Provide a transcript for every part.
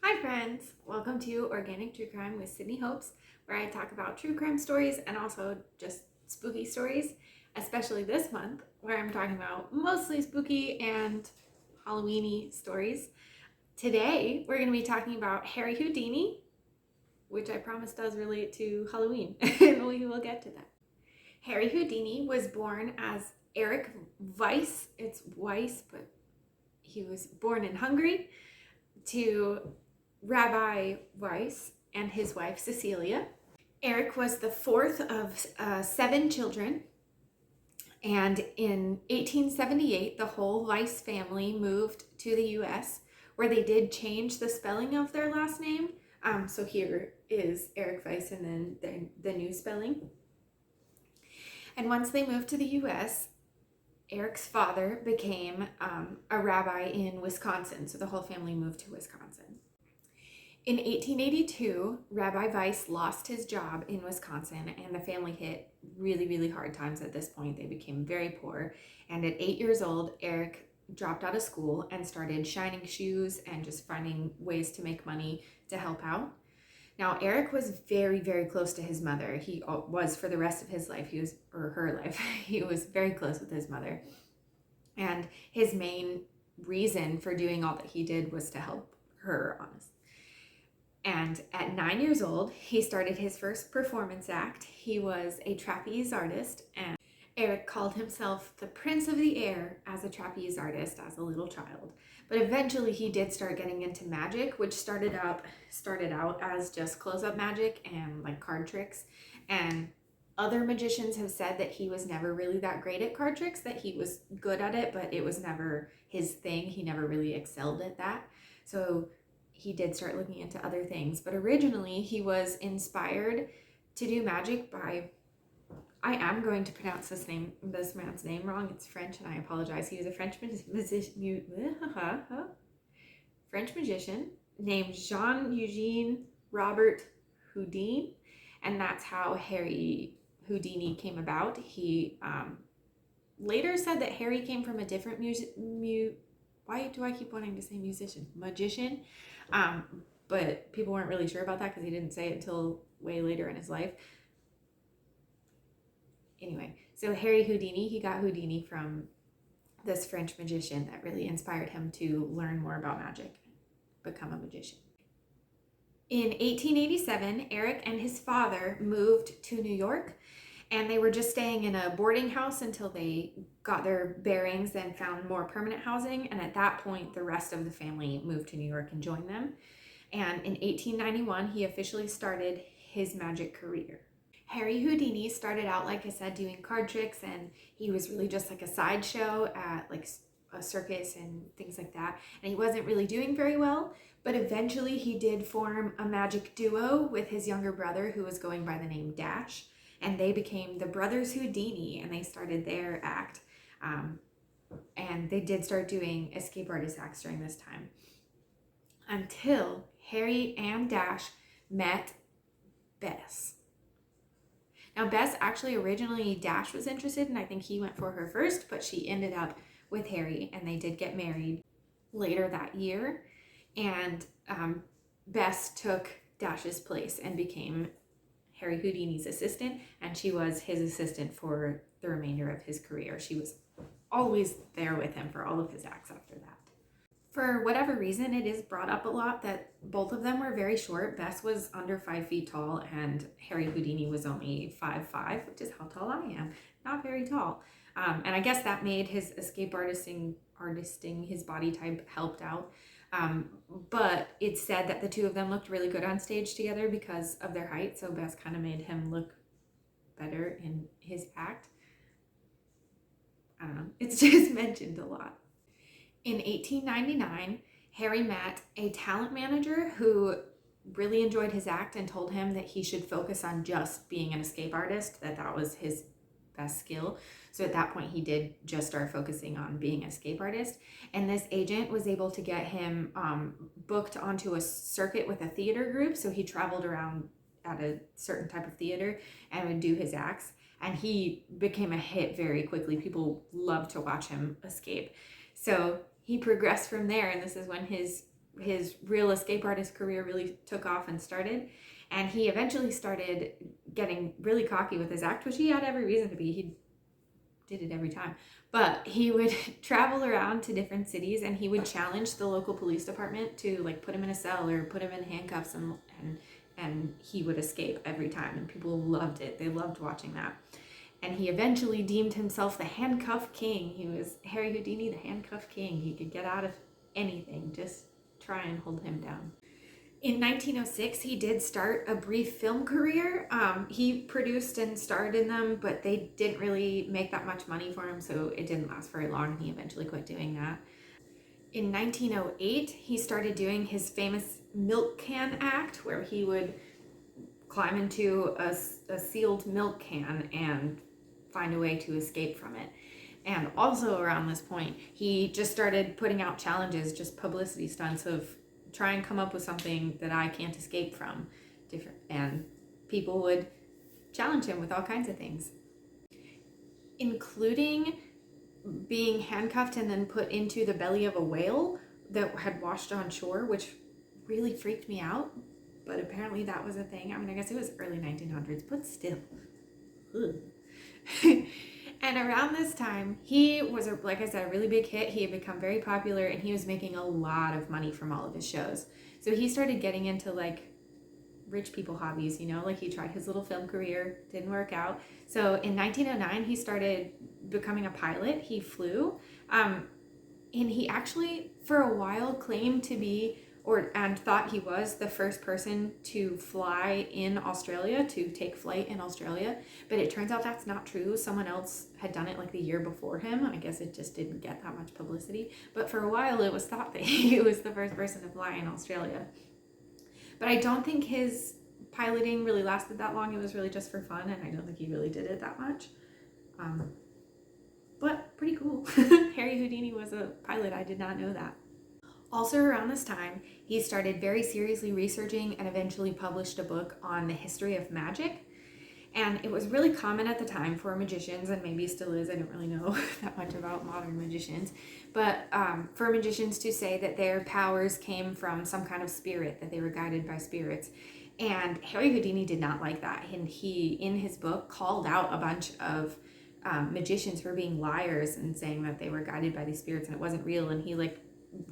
Hi friends! Welcome to Organic True Crime with Sydney Hopes, where I talk about true crime stories and also just spooky stories, especially this month, where I'm talking about mostly spooky and Halloweeny stories. Today, we're going to be talking about Harry Houdini, which I promise does relate to Halloween, and we will get to that. Harry Houdini was born as Eric Weiss. It's Weiss, but he was born in Hungary to Rabbi Weiss and his wife Cecilia. Eric was the fourth of 7 children, and in 1878 the whole Weiss family moved to the US, where they did change the spelling of their last name. So here is Eric Weiss and then the new spelling. And once they moved to the US, Eric's father became a rabbi in Wisconsin, so the whole family moved to Wisconsin. In 1882, Rabbi Weiss lost his job in Wisconsin, and the family hit really, really hard times at this point. They became very poor, and at 8 years old, Eric dropped out of school and started shining shoes and just finding ways to make money to help out. Now, Eric was very, very close to his mother. He was for the rest of his life, her life, he was very close with his mother. And his main reason for doing all that he did was to help her, honestly. And at 9 years old, he started his first performance act. He was a trapeze artist, and Eric called himself the Prince of the Air as a trapeze artist as a little child. But eventually he did start getting into magic, which started out as just close-up magic and like card tricks. And other magicians have said that he was never really that great at card tricks, that he was good at it, but it was never his thing. He never really excelled at that. So he did start looking into other things. But originally he was inspired to do magic by, I am going to pronounce this man's name wrong. It's French, and I apologize. He was a French magician named Jean-Eugene Robert Houdin, and that's how Harry Houdini came about. He later said that Harry came from a different why do I keep wanting to say magician? But people weren't really sure about that because he didn't say it until way later in his life. Anyway, so Harry Houdini, he got Houdini from this French magician that really inspired him to learn more about magic, become a magician. In 1887, Eric and his father moved to New York, and they were just staying in a boarding house until they got their bearings and found more permanent housing. And at that point, the rest of the family moved to New York and joined them. And in 1891, he officially started his magic career. Harry Houdini started out, like I said, doing card tricks, and he was really just like a sideshow at like a circus and things like that. And he wasn't really doing very well, but eventually he did form a magic duo with his younger brother, who was going by the name Dash, and they became the Brothers Houdini, and they started their act. And they did start doing escape artist acts during this time, until Harry and Dash met Bess. Now, Bess actually originally Dash was interested, and I think he went for her first, but she ended up with Harry, and they did get married later that year. And Bess took Dash's place and became Harry Houdini's assistant, and she was his assistant for the remainder of his career. She was always there with him for all of his acts after that. For whatever reason, it is brought up a lot that both of them were very short. Bess was under 5 feet tall, and Harry Houdini was only 5'5", which is how tall I am. Not very tall. And I guess that made his escape artisting his body type helped out. But it's said that the two of them looked really good on stage together because of their height. So Bess kind of made him look better in his act. I don't know. It's just mentioned a lot. In 1899, Harry met a talent manager who really enjoyed his act and told him that he should focus on just being an escape artist, that was his best skill. So at that point, he did just start focusing on being an escape artist. And this agent was able to get him booked onto a circuit with a theater group. So he traveled around at a certain type of theater and would do his acts. And he became a hit very quickly. People loved to watch him escape. So he progressed from there, and this is when his his real escape artist career really took off and started. And he eventually started getting really cocky with his act, which he had every reason to be. He did it every time. But he would travel around to different cities and he would challenge the local police department to like put him in a cell or put him in handcuffs, and he would escape every time, and people loved it. They loved watching that. And he eventually deemed himself the handcuff king. He was Harry Houdini, the handcuff king. He could get out of anything, just try and hold him down. In 1906, he did start a brief film career. He produced and starred in them, but they didn't really make that much money for him, so it didn't last very long, and he eventually quit doing that. In 1908, he started doing his famous milk can act, where he would climb into a sealed milk can and find a way to escape from it. And also around this point, he just started putting out challenges, just publicity stunts of try and come up with something that I can't escape from. And people would challenge him with all kinds of things, including being handcuffed and then put into the belly of a whale that had washed on shore, which really freaked me out. But apparently that was a thing. I mean, I guess it was early 1900s, but still. And around this time, he was, like I said, a really big hit. He had become very popular and he was making a lot of money from all of his shows. So he started getting into like rich people hobbies, like he tried his little film career, didn't work out. So in 1909, he started becoming a pilot. He flew, and he actually for a while claimed to be and thought he was the first person to fly in Australia, to take flight in Australia. But it turns out that's not true. Someone else had done it like the year before him. I guess it just didn't get that much publicity. But for a while it was thought that he was the first person to fly in Australia. But I don't think his piloting really lasted that long. It was really just for fun, and I don't think he really did it that much. But pretty cool. Harry Houdini was a pilot. I did not know that. Also around this time, he started very seriously researching and eventually published a book on the history of magic. And it was really common at the time for magicians, and maybe still is, I don't really know that much about modern magicians, but for magicians to say that their powers came from some kind of spirit, that they were guided by spirits. And Harry Houdini did not like that. And he, in his book, called out a bunch of magicians for being liars and saying that they were guided by these spirits and it wasn't real. And he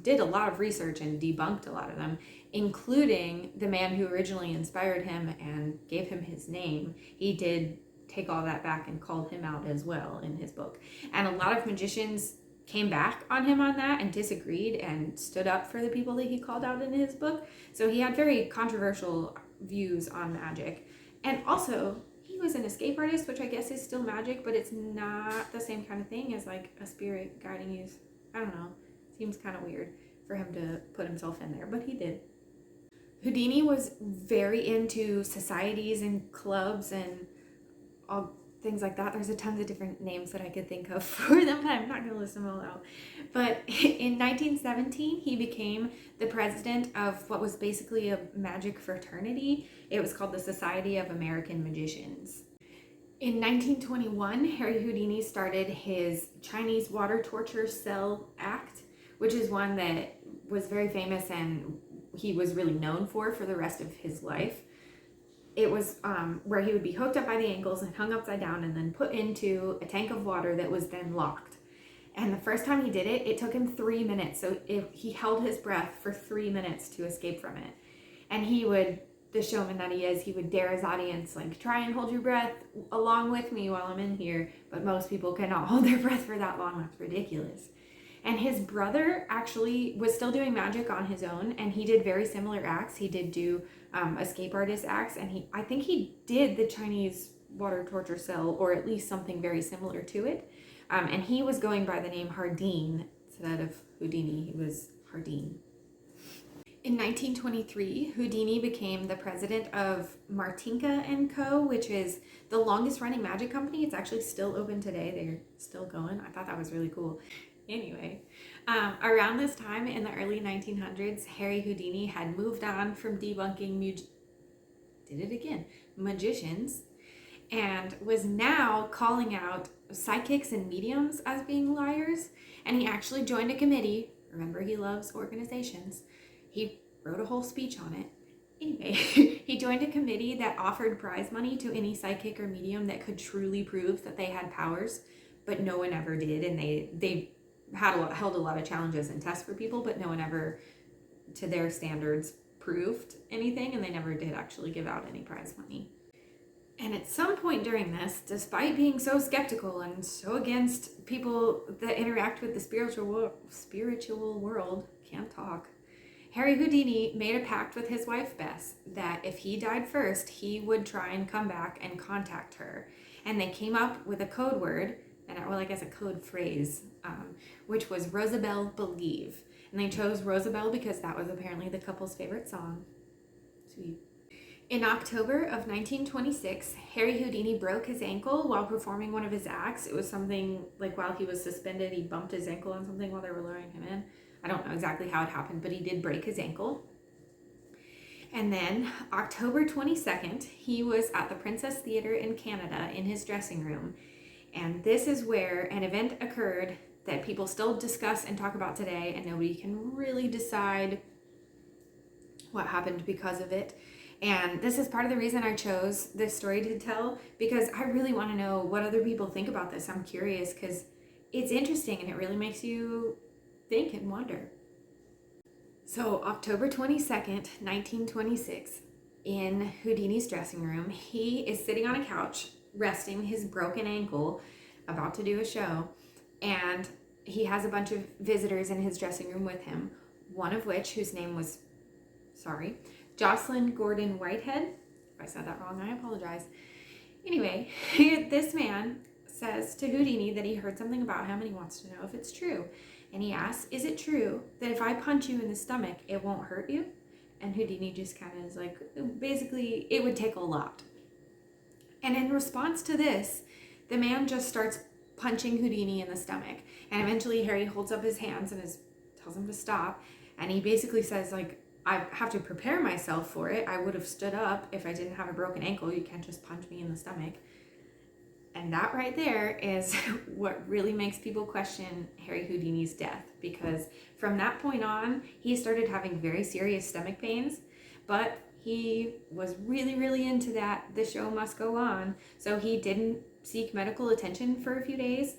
did a lot of research and debunked a lot of them, including the man who originally inspired him and gave him his name. He did take all that back and called him out as well in his book. And a lot of magicians came back on him on that and disagreed and stood up for the people that he called out in his book. So he had very controversial views on magic. And also, he was an escape artist, which I guess is still magic, but it's not the same kind of thing as like a spirit guiding you. I don't know. Seems kind of weird for him to put himself in there, but he did. Houdini was very into societies and clubs and all things like that. There's a tons of different names that I could think of for them, but I'm not going to list them all out. But in 1917, he became the president of what was basically a magic fraternity. It was called the Society of American Magicians. In 1921, Harry Houdini started his Chinese water torture cell act, which is one that was very famous and he was really known for the rest of his life. It was where he would be hooked up by the ankles and hung upside down and then put into a tank of water that was then locked. And the first time he did it, it took him 3 minutes. So he held his breath for 3 minutes to escape from it. And he would, the showman that he is, he would dare his audience, like, try and hold your breath along with me while I'm in here. But most people cannot hold their breath for that long. That's ridiculous. And his brother actually was still doing magic on his own, and he did very similar acts. He did do escape artist acts, and I think he did the Chinese water torture cell, or at least something very similar to it. And he was going by the name Houdini instead of Houdini. He was Houdini. In 1923, Houdini became the president of Martinka & Co., which is the longest running magic company. It's actually still open today. They're still going. I thought that was really cool. Anyway, around this time in the early 1900s, Harry Houdini had moved on from debunking magicians, and was now calling out psychics and mediums as being liars. And he actually joined a committee. Remember, he loves organizations. He wrote a whole speech on it. Anyway, he joined a committee that offered prize money to any psychic or medium that could truly prove that they had powers, but no one ever did. And they held a lot of challenges and tests for people, but no one ever, to their standards, proved anything, and they never did actually give out any prize money. And at some point during this, despite being so skeptical and so against people that interact with the spiritual world, can't talk, Harry Houdini made a pact with his wife Bess that if he died first, he would try and come back and contact her. And they came up with a code word, well, I guess a code phrase, which was Rosabelle Believe. And they chose Rosabelle because that was apparently the couple's favorite song. Sweet. In October of 1926, Harry Houdini broke his ankle while performing one of his acts. It was something like while he was suspended, he bumped his ankle on something while they were lowering him in. I don't know exactly how it happened, but he did break his ankle. And then October 22nd, he was at the Princess Theatre in Canada in his dressing room. And this is where an event occurred that people still discuss and talk about today, and nobody can really decide what happened because of it. And this is part of the reason I chose this story to tell, because I really want to know what other people think about this. I'm curious because it's interesting and it really makes you think and wonder. So October 22nd, 1926, in Houdini's dressing room, he is sitting on a couch, resting his broken ankle, about to do a show, and he has a bunch of visitors in his dressing room with him, one of which, whose name was, Jocelyn Gordon Whitehead. If I said that wrong, I apologize. Anyway, this man says to Houdini that he heard something about him and he wants to know if it's true. And he asks, is it true that if I punch you in the stomach, it won't hurt you? And Houdini just kind of is like, basically, it would take a lot. And in response to this, the man just starts punching Houdini in the stomach. And eventually Harry holds up his hands and tells him to stop. And he basically says, like, I have to prepare myself for it. I would have stood up if I didn't have a broken ankle. You can't just punch me in the stomach. And that right there is what really makes people question Harry Houdini's death, because from that point on, he started having very serious stomach pains, but he was really, really into that. The show must go on. So he didn't seek medical attention for a few days.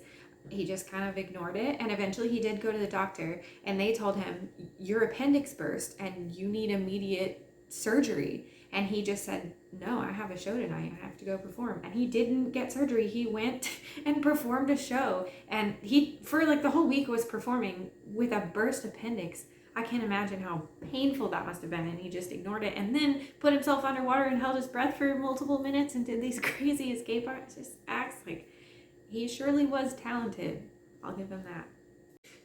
He just kind of ignored it, and eventually he did go to the doctor, and they told him, your appendix burst and you need immediate surgery. And he just said, no, I have a show tonight, I have to go perform. And he didn't get surgery. He went and performed a show, and he, for like the whole week, was performing with a burst appendix. I can't imagine how painful that must have been, and he just ignored it, and then put himself underwater and held his breath for multiple minutes and did these crazy escape artist acts. Like, he surely was talented. I'll give him that.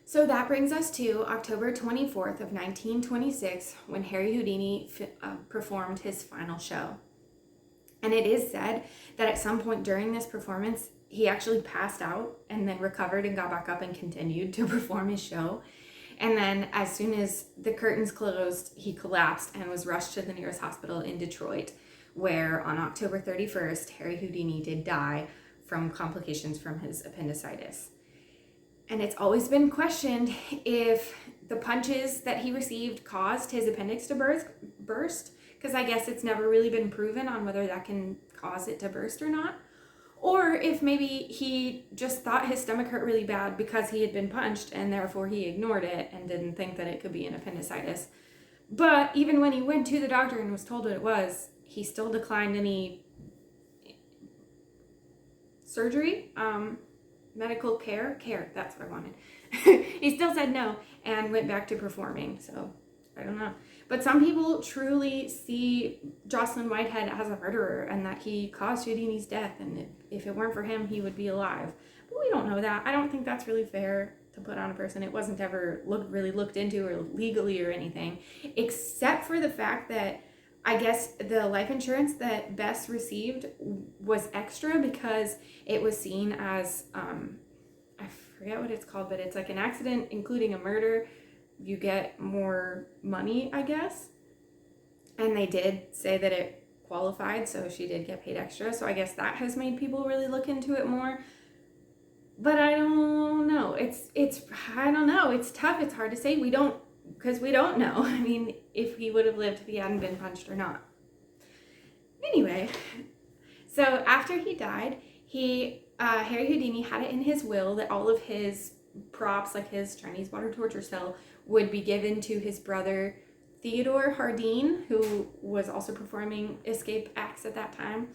So that brings us to October 24th of 1926, when Harry Houdini performed his final show. And it is said that at some point during this performance, he actually passed out and then recovered and got back up and continued to perform his show. And then as soon as the curtains closed, he collapsed and was rushed to the nearest hospital in Detroit, where on October 31st, Harry Houdini did die from complications from his appendicitis. And it's always been questioned if the punches that he received caused his appendix to burst, because I guess it's never really been proven on whether that can cause it to burst or not. Or if maybe he just thought his stomach hurt really bad because he had been punched, and therefore he ignored it and didn't think that it could be an appendicitis. But even when he went to the doctor and was told what it was, he still declined any surgery, medical care, that's what I wanted. He still said no and went back to performing, so I don't know. But some people truly see Jocelyn Whitehead as a murderer and that he caused Houdini's death, and if it weren't for him, he would be alive. But we don't know that. I don't think that's really fair to put on a person. It wasn't ever really looked into or legally or anything, except for the fact that I guess the life insurance that Bess received was extra because it was seen as, I forget what it's called, but it's like an accident including a murder. You get more money, I guess. And they did say that it qualified, so she did get paid extra. So I guess that has made people really look into it more. But I don't know. I don't know. It's tough. It's hard to say. We don't because we don't know. I mean, if he would have lived if he hadn't been punched or not. Anyway, so after he died, Harry Houdini had it in his will that all of his props, like his Chinese water torture cell, would be given to his brother Theodore Houdini, who was also performing escape acts at that time.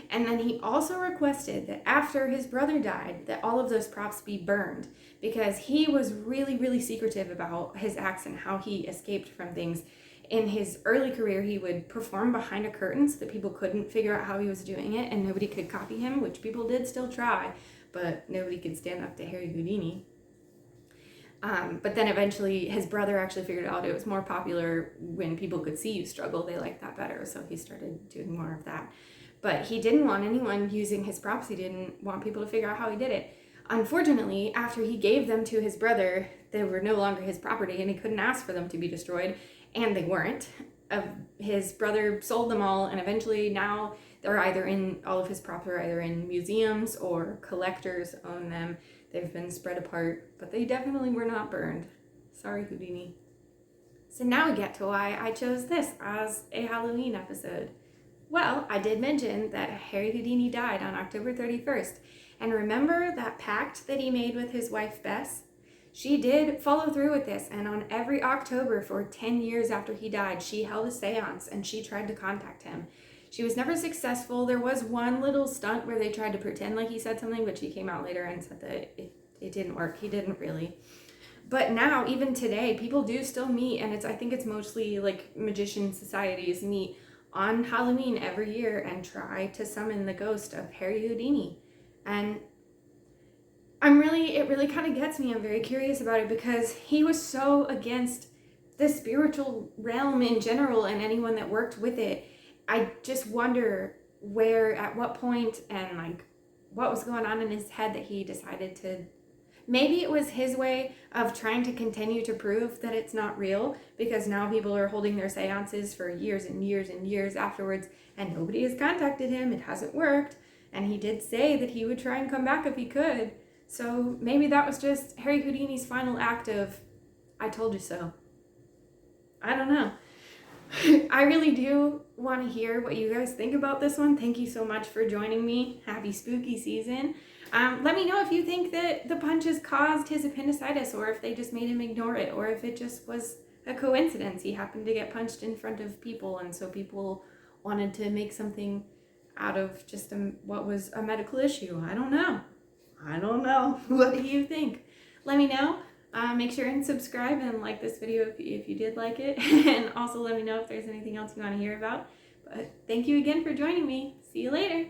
And then he also requested that after his brother died, that all of those props be burned, because he was really, really secretive about his acts and how he escaped from things. In his early career, he would perform behind a curtain so that people couldn't figure out how he was doing it and nobody could copy him, which people did still try, but nobody could stand up to Harry Houdini. But then eventually his brother actually figured out it was more popular when people could see you struggle. They liked that better, so he started doing more of that. But he didn't want anyone using his props. He didn't want people to figure out how he did it. Unfortunately, after he gave them to his brother, they were no longer his property and he couldn't ask for them to be destroyed, and they weren't. His brother sold them all, and eventually now all of his props are either in museums or collectors own them. They've been spread apart, but they definitely were not burned. Sorry, Houdini. So now we get to why I chose this as a Halloween episode. Well, I did mention that Harry Houdini died on October 31st. And remember that pact that he made with his wife, Bess? She did follow through with this, and on every October for 10 years after he died, she held a seance and she tried to contact him. She was never successful. There was one little stunt where they tried to pretend like he said something, but she came out later and said that it didn't work. He didn't really. But now, even today, people do still meet, and I think it's mostly like magician societies meet on Halloween every year and try to summon the ghost of Harry Houdini. And it really kind of gets me. I'm very curious about it because he was so against the spiritual realm in general and anyone that worked with it. I just wonder at what point and like what was going on in his head that he decided to, maybe it was his way of trying to continue to prove that it's not real, because now people are holding their seances for years and years and years afterwards and nobody has contacted him. It hasn't worked. And he did say that he would try and come back if he could. So maybe that was just Harry Houdini's final act of, I told you so. I don't know. I really do want to hear what you guys think about this one. Thank you so much for joining me. Happy spooky season. Let me know if you think that the punches caused his appendicitis, or if they just made him ignore it, or if it just was a coincidence. He happened to get punched in front of people, and so people wanted to make something out of just what was a medical issue. I don't know. What do you think? Let me know. Make sure and subscribe and like this video if you did like it. And also let me know if there's anything else you want to hear about. But thank you again for joining me. See you later.